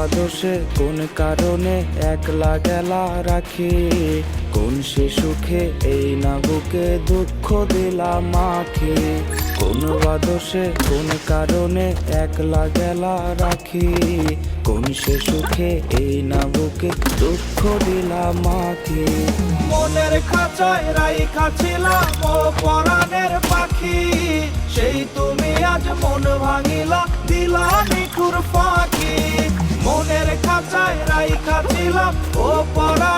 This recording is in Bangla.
বাদোষে কোন কারণে একলা গেলা রাখি, কোন সে সুখে এই না বুকে দুঃখ দিলাম মাখি। কোন বাদোষে কোন কারণে একলা গেলা রাখি, কোন সে সুখে এই না বুকে দুঃখ দিলাম মাখি। মনের খাঁচায় রাইখা ছিলাম ও পরাণের পাখি, সেই তুমি আজ মন ভাঙিলা দিলা নিঠুর ফাঁকি। মনের খাঁচায় রাইখা ছিলাম ও পরাণের